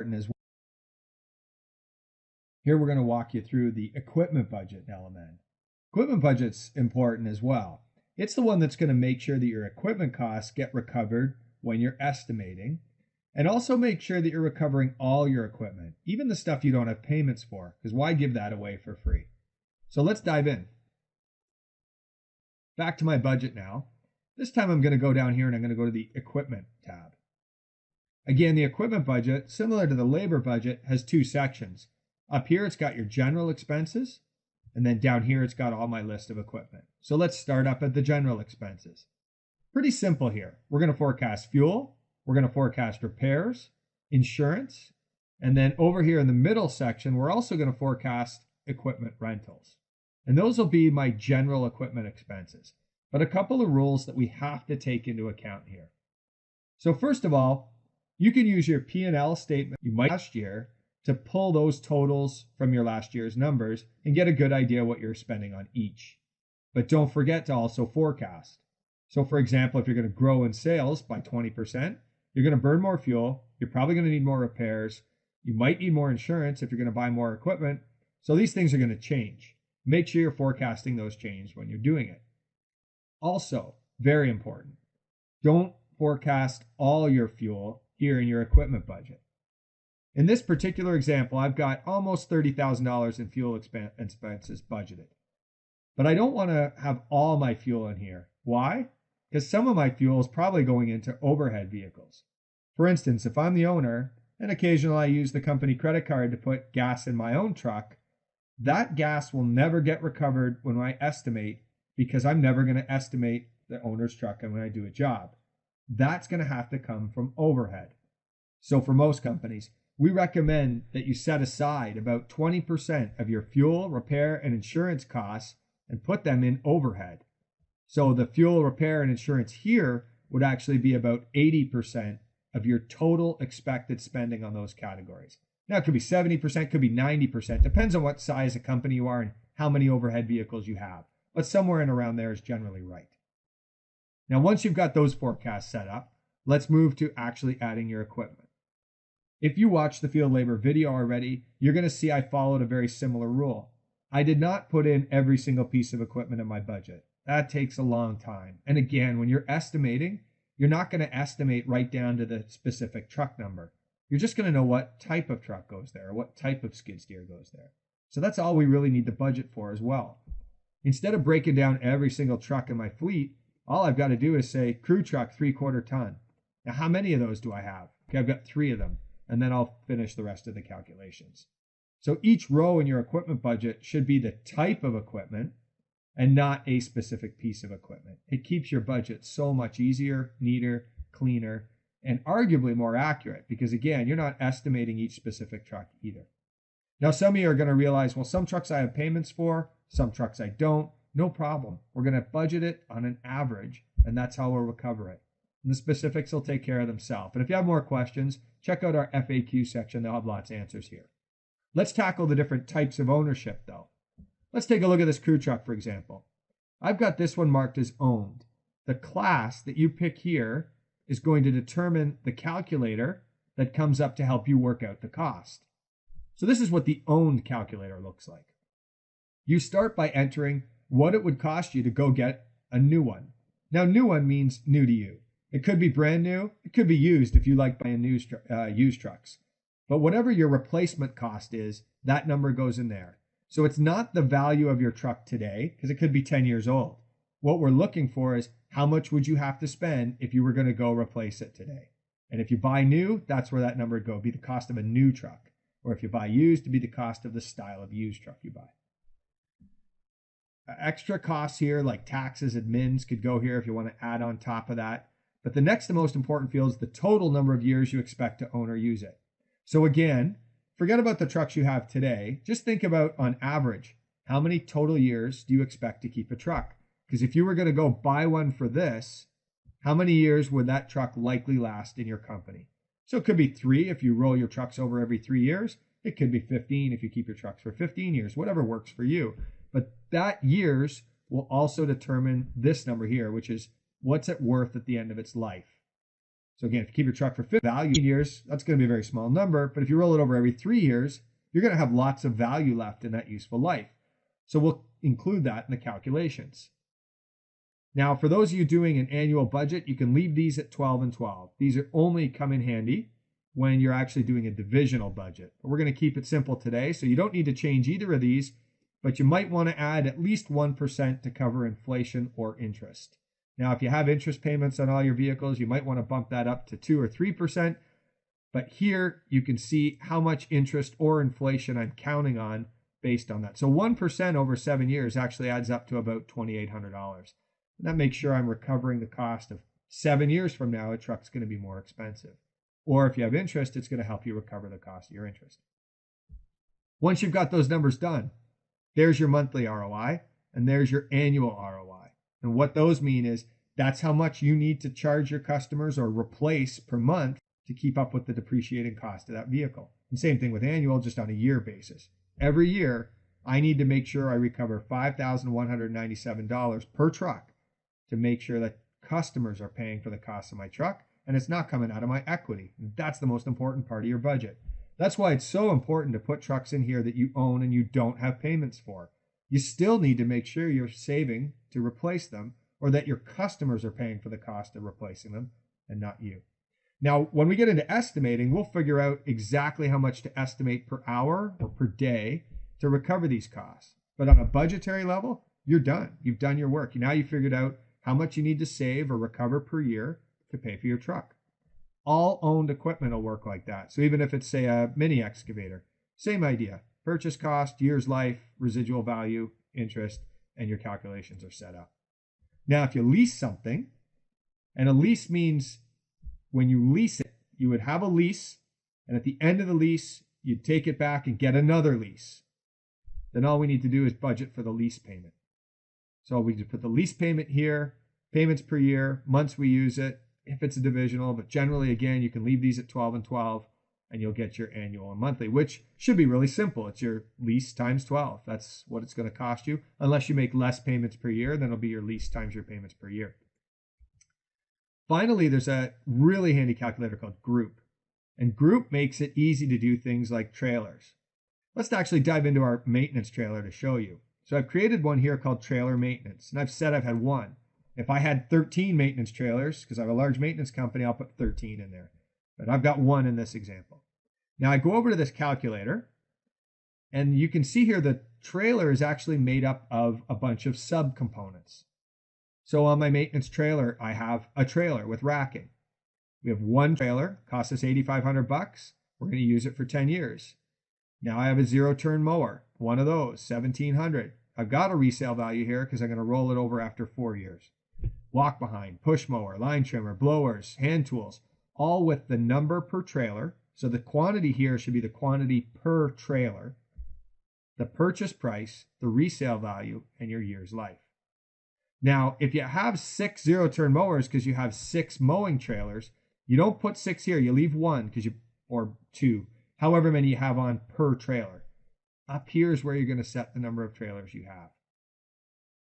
as well. Here we're going to walk you through the equipment budget in LMN. Equipment budget's important as well. It's the one that's going to make sure that your equipment costs get recovered when you're estimating, and also make sure that you're recovering all your equipment, even the stuff you don't have payments for, because why give that away for free? So let's dive in. Back to my budget now. This time I'm going to go down here and I'm going to go to the equipment tab. Again, the equipment budget, similar to the labor budget, has two sections. Up here, it's got your general expenses, and then down here, it's got all my list of equipment. So let's start up at the general expenses. Pretty simple here. We're going to forecast fuel, we're going to forecast repairs, insurance, and then over here in the middle section, we're also going to forecast equipment rentals. And those will be my general equipment expenses. But a couple of rules that we have to take into account here. So first of all, you can use your P&L statement you might last year to pull those totals from your last year's numbers and get a good idea what you're spending on each. But don't forget to also forecast. So for example, if you're going to grow in sales by 20%, you're going to burn more fuel, you're probably going to need more repairs, you might need more insurance if you're going to buy more equipment. So these things are going to change. Make sure you're forecasting those changes when you're doing it. Also, very important, don't forecast all your fuel here in your equipment budget. In this particular example, I've got almost $30,000 in fuel expenses budgeted. But I don't want to have all my fuel in here. Why? Because some of my fuel is probably going into overhead vehicles. For instance, if I'm the owner and occasionally I use the company credit card to put gas in my own truck, that gas will never get recovered when I estimate, because I'm never going to estimate the owner's truck when I do a job. That's going to have to come from overhead. So for most companies, we recommend that you set aside about 20% of your fuel, repair, and insurance costs and put them in overhead. So the fuel, repair, and insurance here would actually be about 80% of your total expected spending on those categories. Now, it could be 70%, could be 90%. Depends on what size of company you are and how many overhead vehicles you have. But somewhere in around there is generally right. Now, once you've got those forecasts set up, let's move to actually adding your equipment. If you watched the field labor video already, you're going to see I followed a very similar rule. I did not put in every single piece of equipment in my budget. That takes a long time. And again, when you're estimating, you're not going to estimate right down to the specific truck number. You're just going to know what type of truck goes there, or what type of skid steer goes there. So that's all we really need the budget for as well. Instead of breaking down every single truck in my fleet, all I've got to do is say crew truck 3/4 ton. Now, how many of those do I have? Okay, I've got 3 of them, and then I'll finish the rest of the calculations. So each row in your equipment budget should be the type of equipment and not a specific piece of equipment. It keeps your budget so much easier, neater, cleaner, and arguably more accurate, because again, you're not estimating each specific truck either. Now, some of you are going to realize, well, some trucks I have payments for, some trucks I don't. No problem. We're going to budget it on an average, and that's how we'll recover it. And the specifics will take care of themselves. But if you have more questions, check out our FAQ section. They'll have lots of answers here. Let's tackle the different types of ownership, though. Let's take a look at this crew truck, for example. I've got this one marked as owned. The class that you pick here is going to determine the calculator that comes up to help you work out the cost. So this is what the owned calculator looks like. You start by entering what it would cost you to go get a new one. Now, new one means new to you. It could be brand new. It could be used if you like buying used trucks. But whatever your replacement cost is, that number goes in there. So it's not the value of your truck today, because it could be 10 years old. What we're looking for is how much would you have to spend if you were going to go replace it today. And if you buy new, that's where that number would go, be the cost of a new truck. Or if you buy used, it'd be the cost of the style of used truck you buy. Extra costs here like taxes, admins could go here if you want to add on top of that. But the next and most important field is the total number of years you expect to own or use it. So again, forget about the trucks you have today. Just think about, on average, how many total years do you expect to keep a truck? Because if you were going to go buy one for this, how many years would that truck likely last in your company? So it could be 3 if you roll your trucks over every 3 years. It could be 15 if you keep your trucks for 15 years, whatever works for you. But that years will also determine this number here, which is what's it worth at the end of its life. So again, if you keep your truck for 50 value years, that's going to be a very small number. But if you roll it over every 3 years, you're going to have lots of value left in that useful life. So we'll include that in the calculations. Now, for those of you doing an annual budget, you can leave these at 12 and 12. These are only come in handy when you're actually doing a divisional budget. But we're going to keep it simple today, so you don't need to change either of these, but you might want to add at least 1% to cover inflation or interest. Now, if you have interest payments on all your vehicles, you might want to bump that up to 2 or 3%. But here you can see how much interest or inflation I'm counting on based on that. So 1% over 7 years actually adds up to about $2,800. And that makes sure I'm recovering the cost of 7 years from now, a truck's going to be more expensive. Or if you have interest, it's going to help you recover the cost of your interest. Once you've got those numbers done, there's your monthly ROI and there's your annual ROI. And what those mean is that's how much you need to charge your customers or replace per month to keep up with the depreciating cost of that vehicle. And same thing with annual, just on a year basis. Every year, I need to make sure I recover $5,197 per truck to make sure that customers are paying for the cost of my truck and it's not coming out of my equity. That's the most important part of your budget. That's why it's so important to put trucks in here that you own and you don't have payments for. You still need to make sure you're saving to replace them or that your customers are paying for the cost of replacing them and not you. Now, when we get into estimating, we'll figure out exactly how much to estimate per hour or per day to recover these costs. But on a budgetary level, you're done. You've done your work. Now you figured out how much you need to save or recover per year to pay for your truck. All owned equipment will work like that. So even if it's, say, a mini excavator, same idea. Purchase cost, year's life, residual value, interest, and your calculations are set up. Now, if you lease something, and a lease means when you lease it, you would have a lease, and at the end of the lease, you'd take it back and get another lease. Then all we need to do is budget for the lease payment. So we just put the lease payment here, payments per year, months we use it, if it's a divisional, but generally, again, you can leave these at 12 and 12, and you'll get your annual and monthly, which should be really simple. It's your lease times 12. That's what it's going to cost you. Unless you make less payments per year, then it'll be your lease times your payments per year. Finally, there's a really handy calculator called Group. And Group makes it easy to do things like trailers. Let's actually dive into our maintenance trailer to show you. So I've created one here called trailer maintenance, and I've said I've had one. If I had 13 maintenance trailers, because I have a large maintenance company, I'll put 13 in there. But I've got one in this example. Now I go over to this calculator, and you can see here the trailer is actually made up of a bunch of subcomponents. So on my maintenance trailer, I have a trailer with racking. We have one trailer, costs us $8,500. We're going to use it for 10 years. Now I have a zero-turn mower, one of those, $1,700. I've got a resale value here because I'm going to roll it over after 4 years. Walk behind, push mower, line trimmer, blowers, hand tools, all with the number per trailer. So the quantity here should be the quantity per trailer, the purchase price, the resale value, and your year's life. Now, if you have 6 zero-turn mowers because you have 6 mowing trailers, you don't put 6 here. You leave 1 or 2, however many you have on per trailer. Up here is where you're going to set the number of trailers you have.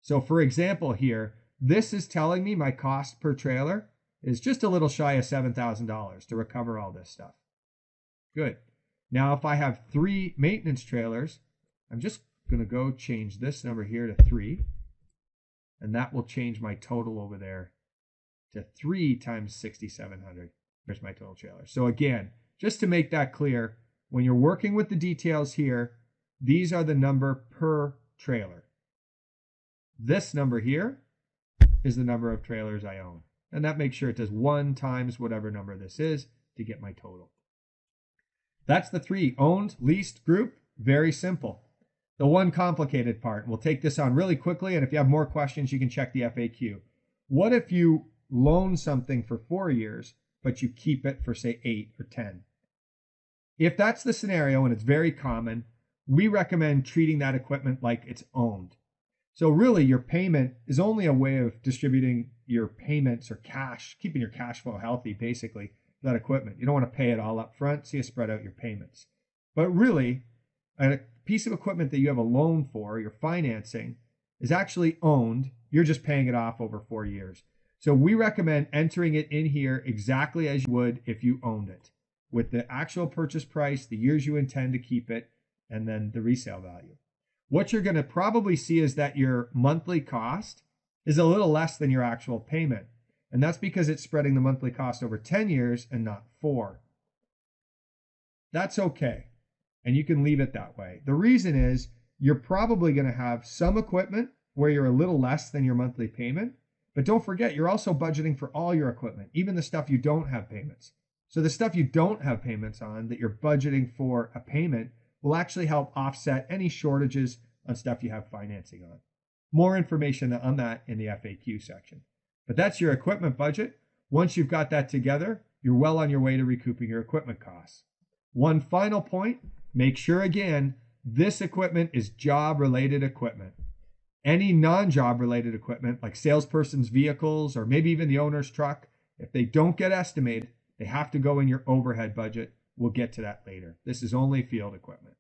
So for example here, this is telling me my cost per trailer is just a little shy of $7,000 to recover all this stuff. Good. Now, if I have 3 maintenance trailers, I'm just going to go change this number here to 3. And that will change my total over there to 3 times 6,700. There's my total trailer. So again, just to make that clear, when you're working with the details here, these are the number per trailer. This number here is the number of trailers I own. And that makes sure it does 1 times whatever number this is to get my total. That's the 3, owned, leased, group. Very simple. The one complicated part, we'll take this on really quickly, and if you have more questions, you can check the FAQ. What if you loan something for 4 years, but you keep it for, say, 8 or 10? If that's the scenario, and it's very common, we recommend treating that equipment like it's owned. So really, your payment is only a way of distributing your payments or cash, keeping your cash flow healthy, basically, for that equipment. You don't want to pay it all up front, so you spread out your payments. But really, a piece of equipment that you have a loan for, you're financing, is actually owned. You're just paying it off over 4 years. So we recommend entering it in here exactly as you would if you owned it, with the actual purchase price, the years you intend to keep it, and then the resale value. What you're going to probably see is that your monthly cost is a little less than your actual payment. And that's because it's spreading the monthly cost over 10 years and not 4. That's okay. And you can leave it that way. The reason is you're probably going to have some equipment where you're a little less than your monthly payment. But don't forget, you're also budgeting for all your equipment, even the stuff you don't have payments. So the stuff you don't have payments on that you're budgeting for a payment will actually help offset any shortages on stuff you have financing on. More information on that in the FAQ section. But that's your equipment budget. Once you've got that together, you're well on your way to recouping your equipment costs. One final point, make sure again, this equipment is job-related equipment. Any non-job related equipment like salesperson's vehicles or maybe even the owner's truck, if they don't get estimated, they have to go in your overhead budget. We'll get to that later. This is only field equipment.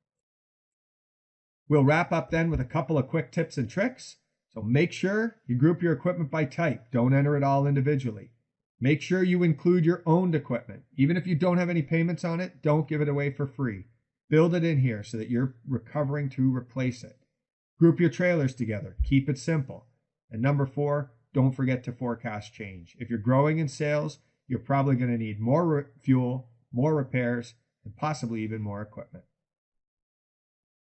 We'll wrap up then with a couple of quick tips and tricks. So make sure you group your equipment by type. Don't enter it all individually. Make sure you include your owned equipment. Even if you don't have any payments on it, don't give it away for free. Build it in here so that you're recovering to replace it. Group your trailers together. Keep it simple. And number 4, don't forget to forecast change. If you're growing in sales, you're probably going to need more fuel, more repairs, and possibly even more equipment.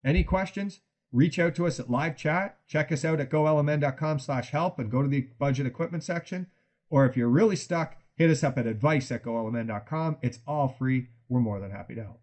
Any questions? Reach out to us at live chat. Check us out at golmn.com/help and go to the budget equipment section. Or if you're really stuck, hit us up at advice@golmn.com. It's all free. We're more than happy to help.